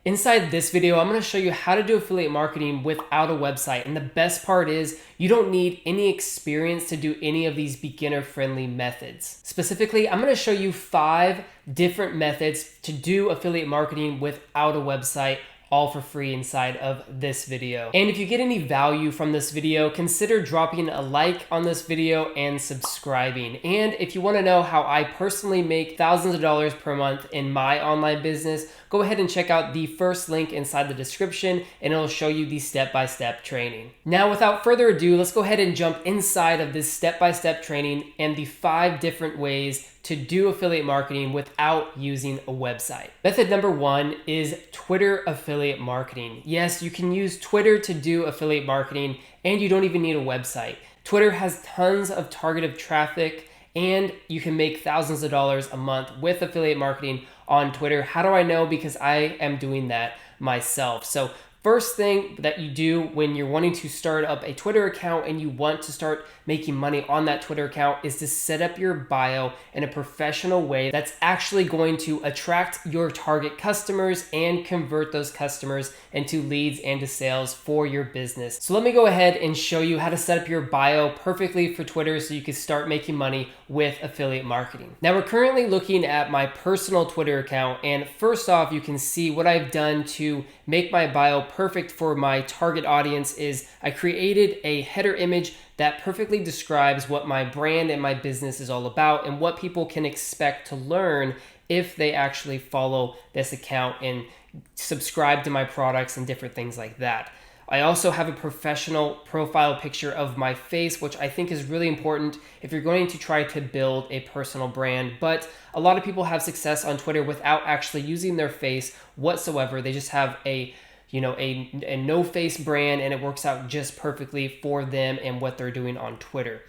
Inside this video, I'm going to show you how to do affiliate marketing without a website. And the best part is you don't need any experience to do any of these beginner-friendly methods. Specifically, I'm going to show you 5 different methods to do affiliate marketing without a website, all for free inside of this video. And if you get any value from this video, consider dropping a like on this video and subscribing. And if you want to know how I personally make thousands of dollars per month in my online business, go ahead and check out the first link inside the description and it'll show you the step-by-step training. Now, without further ado, let's go ahead and jump inside of this step-by-step training and the 5 different ways to do affiliate marketing without using a website. Method number 1 is Twitter affiliate marketing. Yes, you can use Twitter to do affiliate marketing and you don't even need a website. Twitter has tons of targeted traffic and you can make thousands of dollars a month with affiliate marketing on Twitter. How do I know? Because I am doing that myself. So first thing that you do when you're wanting to start up a Twitter account and you want to start making money on that Twitter account is to set up your bio in a professional way that's actually going to attract your target customers and convert those customers into leads and to sales for your business. So let me go ahead and show you how to set up your bio perfectly for Twitter so you can start making money with affiliate marketing. Now we're currently looking at my personal Twitter account, and first off, you can see what I've done to make my bio perfect for my target audience is I created a header image that perfectly describes what my brand and my business is all about and what people can expect to learn if they actually follow this account and subscribe to my products and different things like that. I also have a professional profile picture of my face, which I think is really important if you're going to try to build a personal brand. But a lot of people have success on Twitter without actually using their face whatsoever. They just have a no-face brand and it works out just perfectly for them and what they're doing on Twitter.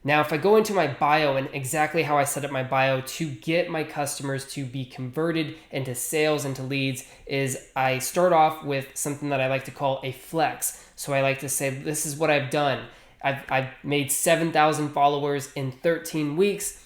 Now, if I go into my bio and exactly how I set up my bio to get my customers to be converted into sales, into leads, is I start off with something that I like to call a flex. So I like to say, this is what I've done. I've made 7,000 followers in 13 weeks.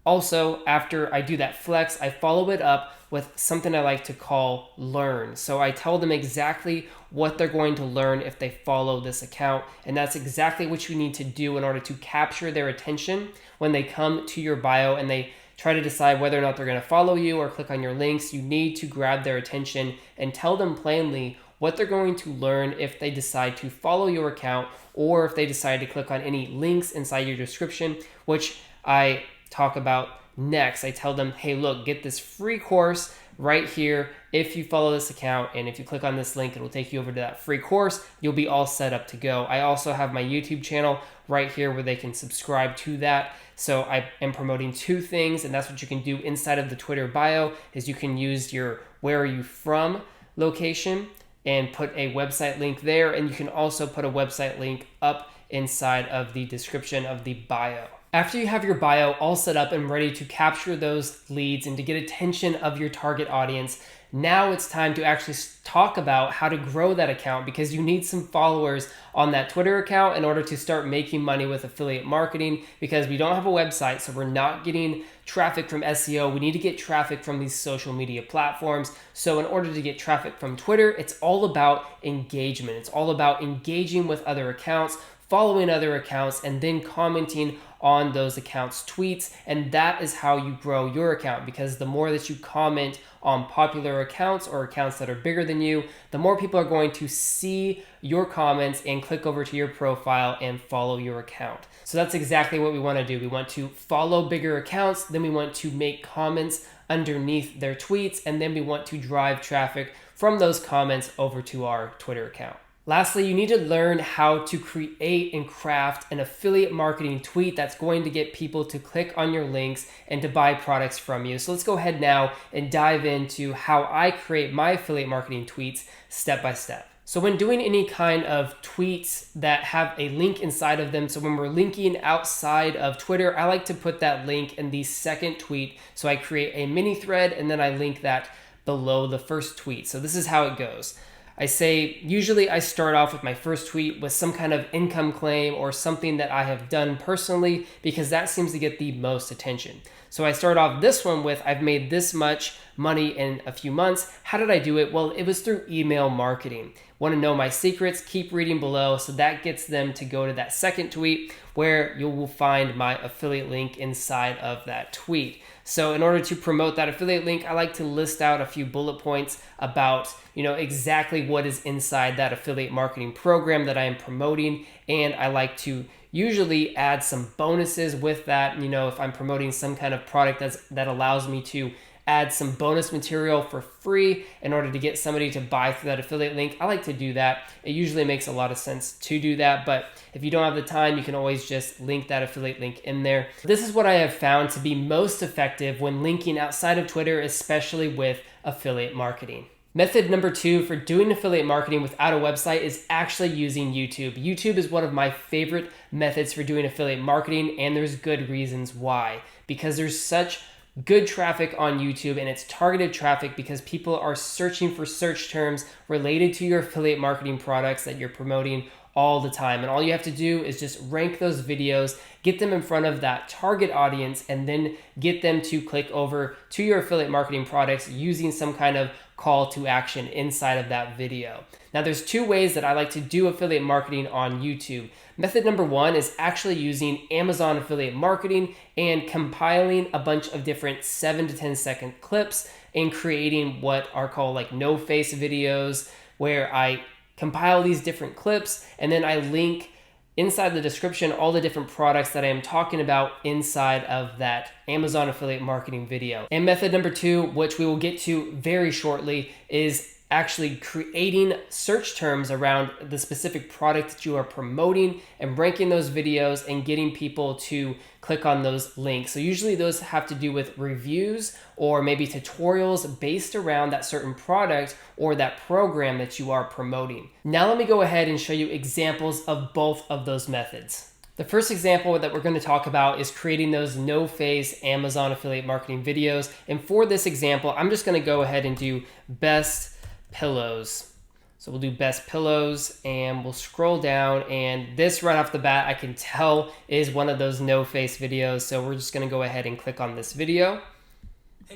Also, after I do that flex, I follow it up with something I like to call learn. So I tell them exactly what they're going to learn if they follow this account. And that's exactly what you need to do in order to capture their attention when they come to your bio and they try to decide whether or not they're going to follow you or click on your links. You need to grab their attention and tell them plainly what they're going to learn if they decide to follow your account or if they decide to click on any links inside your description, which I talk about next. I tell them, hey, look, get this free course right here. If you follow this account and if you click on this link, it will take you over to that free course. You'll be all set up to go. I also have my YouTube channel right here where they can subscribe to that. So I am promoting 2 things, and that's what you can do inside of the Twitter bio is you can use your where are you from location and put a website link there. And you can also put a website link up inside of the description of the bio. After you have your bio all set up and ready to capture those leads and to get attention of your target audience, now it's time to actually talk about how to grow that account because you need some followers on that Twitter account in order to start making money with affiliate marketing because we don't have a website, so we're not getting traffic from SEO. We need to get traffic from these social media platforms. So in order to get traffic from Twitter, it's all about engagement. It's all about engaging with other accounts, following other accounts, and then commenting on those accounts' tweets. And that is how you grow your account because the more that you comment on popular accounts or accounts that are bigger than you, the more people are going to see your comments and click over to your profile and follow your account. So that's exactly what we want to do. We want to follow bigger accounts, then we want to make comments underneath their tweets, and then we want to drive traffic from those comments over to our Twitter account. Lastly, you need to learn how to create and craft an affiliate marketing tweet that's going to get people to click on your links and to buy products from you. So let's go ahead now and dive into how I create my affiliate marketing tweets step by step. So when doing any kind of tweets that have a link inside of them, so when we're linking outside of Twitter, I like to put that link in the second tweet. So I create a mini thread and then I link that below the first tweet. So this is how it goes. I say, usually I start off with my first tweet with some kind of income claim or something that I have done personally because that seems to get the most attention. So I start off this one with, I've made this much money in a few months. How did I do it? Well, it was through email marketing. Want to know my secrets? Keep reading below. So that gets them to go to that second tweet where you will find my affiliate link inside of that tweet. So in order to promote that affiliate link, I like to list out a few bullet points about, exactly what is inside that affiliate marketing program that I am promoting. And I like to usually add some bonuses with that. If I'm promoting some kind of product that allows me to add some bonus material for free in order to get somebody to buy through that affiliate link, I like to do that. It usually makes a lot of sense to do that, but if you don't have the time, you can always just link that affiliate link in there. This is what I have found to be most effective when linking outside of Twitter, especially with affiliate marketing. Method number 2 for doing affiliate marketing without a website is actually using YouTube. YouTube is one of my favorite methods for doing affiliate marketing, and there's good reasons why. Because there's such good traffic on YouTube, and it's targeted traffic because people are searching for search terms related to your affiliate marketing products that you're promoting all the time. And all you have to do is just rank those videos, get them in front of that target audience, and then get them to click over to your affiliate marketing products using some kind of call to action inside of that video. Now, there's 2 ways that I like to do affiliate marketing on YouTube. Method number 1 is actually using Amazon affiliate marketing and compiling a bunch of different 7 to 10 second clips and creating what are called like no face videos, where I compile these different clips and then I link inside the description all the different products that I am talking about inside of that Amazon affiliate marketing video. And method number 2, which we will get to very shortly, is actually creating search terms around the specific product that you are promoting and ranking those videos and getting people to click on those links. So usually those have to do with reviews or maybe tutorials based around that certain product or that program that you are promoting. Now let me go ahead and show you examples of both of those methods. The first example that we're going to talk about is creating those no-face Amazon affiliate marketing videos. And for this example, I'm just going to go ahead and do best pillows. So we'll do best pillows and we'll scroll down, and this right off the bat I can tell is one of those no face videos. So we're just going to go ahead and click on this video,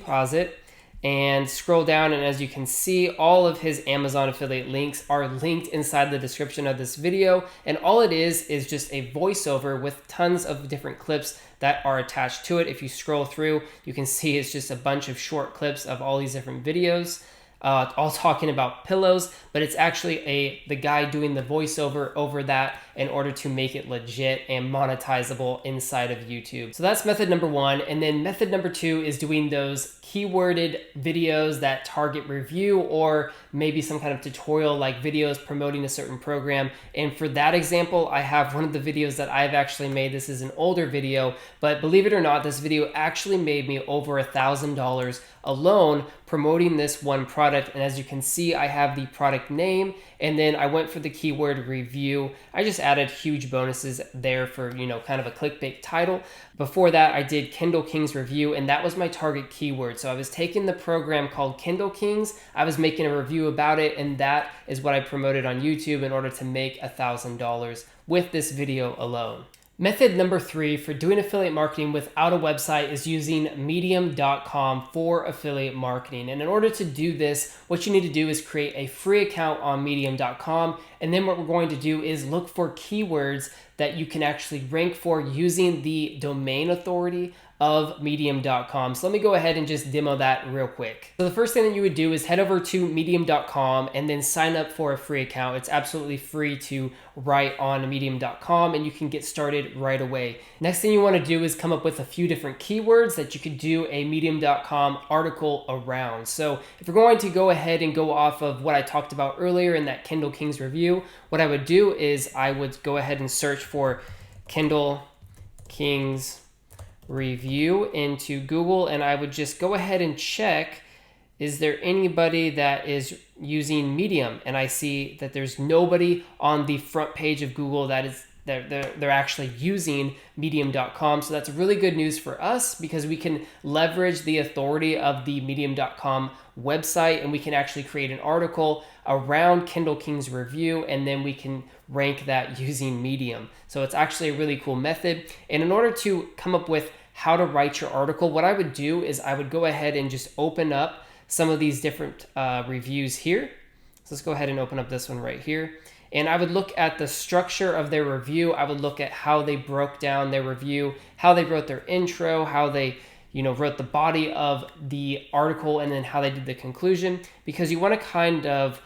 pause it, and scroll down, and as you can see, all of his Amazon affiliate links are linked inside the description of this video, and all it is just a voiceover with tons of different clips that are attached to it. If you scroll through, you can see it's just a bunch of short clips of all these different videos. All talking about pillows, but it's actually the guy doing the voiceover over that in order to make it legit and monetizable inside of YouTube. So that's method number 1. And then method number 2 is doing those keyworded videos that target review or maybe some kind of tutorial like videos promoting a certain program. And for that example, I have one of the videos that I've actually made. This is an older video, but believe it or not, this video actually made me over $1,000 alone promoting this one product. And as you can see, I have the product name, and then I went for the keyword review. I just added huge bonuses there for, kind of a clickbait title. Before that, I did Kindle Kings review, and that was my target keyword. So I was taking the program called Kindle Kings, I was making a review about it, and that is what I promoted on YouTube in order to make $1,000 with this video alone. Method number 3 for doing affiliate marketing without a website is using medium.com for affiliate marketing. And in order to do this, what you need to do is create a free account on medium.com. And then what we're going to do is look for keywords that you can actually rank for using the domain authority of medium.com. So let me go ahead and just demo that real quick. So the first thing that you would do is head over to medium.com and then sign up for a free account. It's absolutely free to write on medium.com, and you can get started right away. Next thing you want to do is come up with a few different keywords that you could do a medium.com article around. So if you're going to go ahead and go off of what I talked about earlier in that Kindle Kings review, what I would do is I would go ahead and search for Kindle Kings review into Google, and I would just go ahead and check, is there anybody that is using Medium? And I see that there's nobody on the front page of Google that is they're actually using medium.com. So that's really good news for us because we can leverage the authority of the medium.com website, and we can actually create an article around Kindle Kings review, and then we can rank that using Medium. So it's actually a really cool method. And in order to come up with how to write your article, what I would do is I would go ahead and just open up some of these different reviews here. So let's go ahead and open up this one right here. And I would look at the structure of their review. I would look at how they broke down their review, how they wrote their intro, how they wrote the body of the article, and then how they did the conclusion, because you want to kind of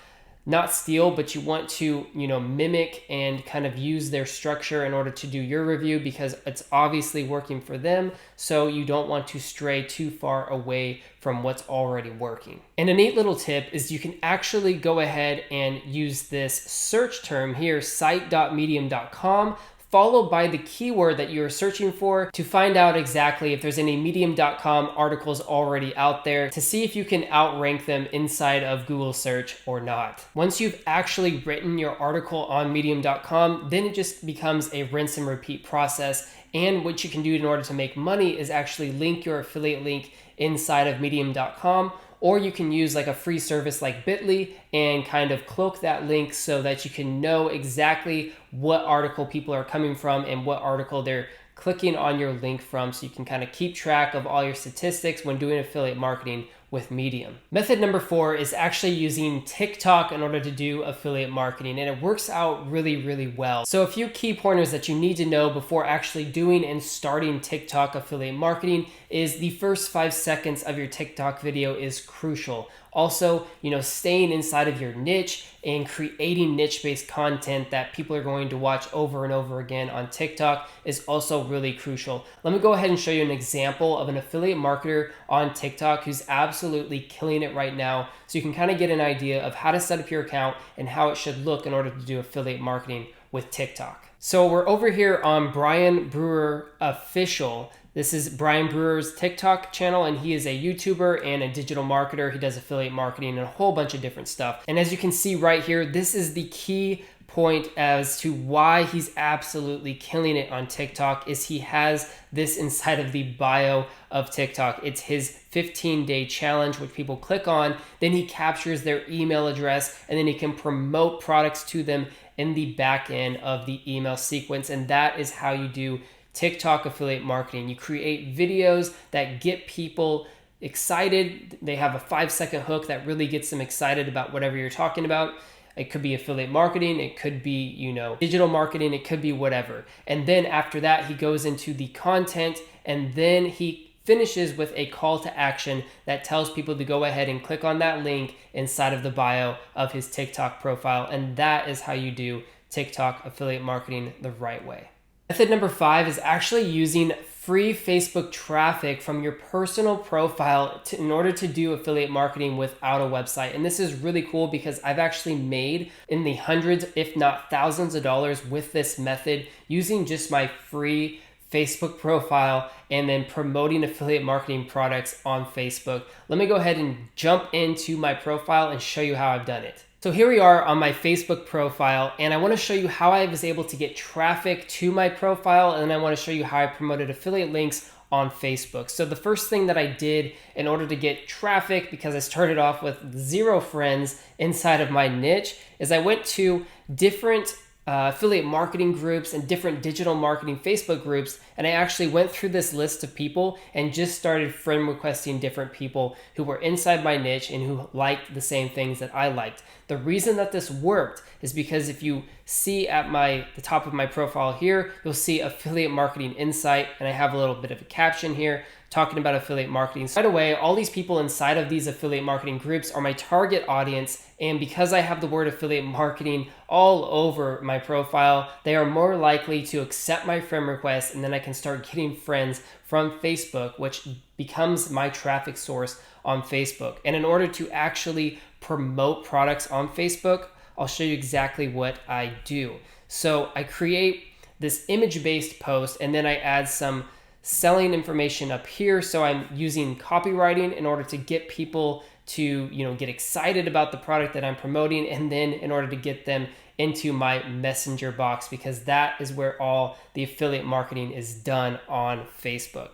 not steal, but you want to, mimic and kind of use their structure in order to do your review, because it's obviously working for them. So you don't want to stray too far away from what's already working. And a neat little tip is you can actually go ahead and use this search term here, site.medium.com, followed by the keyword that you're searching for, to find out exactly if there's any medium.com articles already out there, to see if you can outrank them inside of Google search or not. Once you've actually written your article on medium.com, then it just becomes a rinse and repeat process. And what you can do in order to make money is actually link your affiliate link inside of medium.com, or you can use like a free service like Bitly and kind of cloak that link so that you can know exactly what article people are coming from and what article they're clicking on your link from, so you can kind of keep track of all your statistics when doing affiliate marketing with Medium. Method number 4 is actually using TikTok in order to do affiliate marketing, and it works out really, really well. So a few key pointers that you need to know before actually doing and starting TikTok affiliate marketing is the first 5 seconds of your TikTok video is crucial. Also, staying inside of your niche and creating niche-based content that people are going to watch over and over again on TikTok is also really crucial. Let me go ahead and show you an example of an affiliate marketer on TikTok who's absolutely killing it right now, so you can kind of get an idea of how to set up your account and how it should look in order to do affiliate marketing with TikTok. So we're over here on Brian Brewer Official. This is Brian Brewer's TikTok channel, and he is a YouTuber and a digital marketer. He does affiliate marketing and a whole bunch of different stuff. And as you can see right here, this is the key point as to why he's absolutely killing it on TikTok is he has this inside of the bio of TikTok. It's his 15-day challenge, which people click on. Then he captures their email address, and then he can promote products to them in the back end of the email sequence. And that is how you do TikTok affiliate marketing. You create videos that get people excited. They have a 5-second hook that really gets them excited about whatever you're talking about. It could be affiliate marketing, it could be, digital marketing, it could be whatever. And then after that, he goes into the content, and then he finishes with a call to action that tells people to go ahead and click on that link inside of the bio of his TikTok profile. And that is how you do TikTok affiliate marketing the right way. Method number 5 is actually using free Facebook traffic from your personal profile in order to do affiliate marketing without a website. And this is really cool because I've actually made in the hundreds, if not thousands of dollars with this method using just my free Facebook profile and then promoting affiliate marketing products on Facebook. Let me go ahead and jump into my profile and show you how I've done it. So here we are on my Facebook profile, and I want to show you how I was able to get traffic to my profile, and then I want to show you how I promoted affiliate links on Facebook. So the first thing that I did in order to get traffic, because I started off with 0 friends inside of my niche, is I went to different affiliate marketing groups and different digital marketing Facebook groups, and I actually went through this list of people and just started friend requesting different people who were inside my niche and who liked the same things that I liked. The reason that this worked is because if you see at the top of my profile here, you'll see affiliate marketing insight, and I have a little bit of a caption here talking about affiliate marketing. So right away, all these people inside of these affiliate marketing groups are my target audience, and because I have the word affiliate marketing all over my profile, they are more likely to accept my friend request, and then I can start getting friends from Facebook, which becomes my traffic source on Facebook. And in order to actually promote products on Facebook, I'll show you exactly what I do. So I create this image-based post, and then I add some selling information up here. So I'm using copywriting in order to get people to get excited about the product that I'm promoting, and then in order to get them into my messenger box, because that is where all the affiliate marketing is done on Facebook.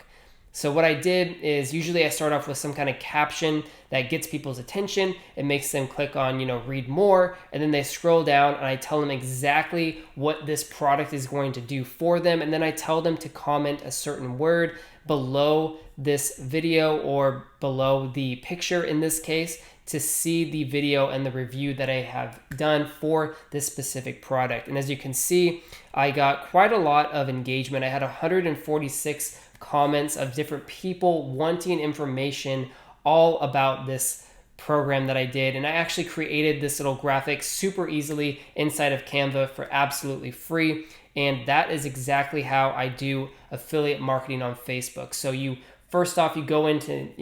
So what I did is usually I start off with some kind of caption that gets people's attention. It makes them click on, read more, and then they scroll down and I tell them exactly what this product is going to do for them. And then I tell them to comment a certain word below this video or below the picture in this case to see the video and the review that I have done for this specific product. And as you can see, I got quite a lot of engagement. I had 146 comments of different people wanting information all about this program that I did. And I actually created this little graphic super easily inside of Canva for absolutely free. And that is exactly how I do affiliate marketing on Facebook. So you first off, you go into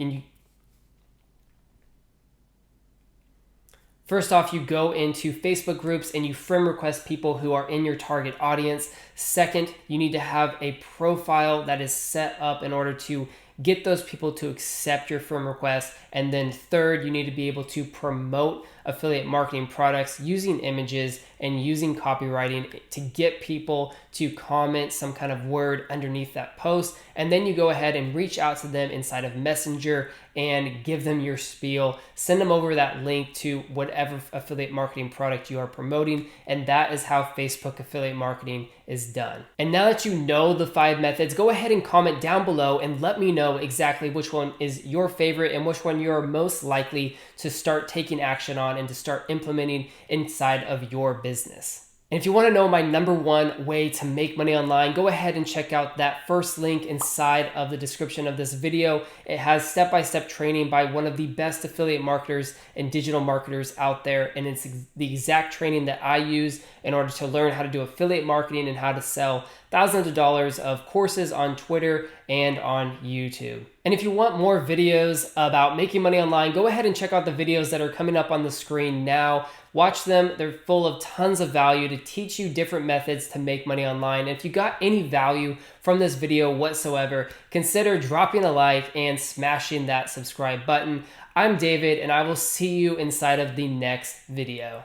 Facebook groups and you friend request people who are in your target audience. Second, you need to have a profile that is set up in order to get those people to accept your friend request. And then third, you need to be able to promote affiliate marketing products using images and using copywriting to get people to comment some kind of word underneath that post. And then you go ahead and reach out to them inside of Messenger and give them your spiel, send them over that link to whatever affiliate marketing product you are promoting. And that is how Facebook affiliate marketing is done. And now that you know the 5 methods, go ahead and comment down below and let me know exactly which one is your favorite and which one you're most likely to start taking action on and to start implementing inside of your business. And if you want to know my #1 way to make money online, go ahead and check out that first link inside of the description of this video. It has step-by-step training by one of the best affiliate marketers and digital marketers out there. And it's the exact training that I use in order to learn how to do affiliate marketing and how to sell thousands of dollars of courses on Twitter and on YouTube. And if you want more videos about making money online, go ahead and check out the videos that are coming up on the screen now. Watch them. They're full of tons of value to teach you different methods to make money online. And if you got any value from this video whatsoever, consider dropping a like and smashing that subscribe button. I'm David, and I will see you inside of the next video.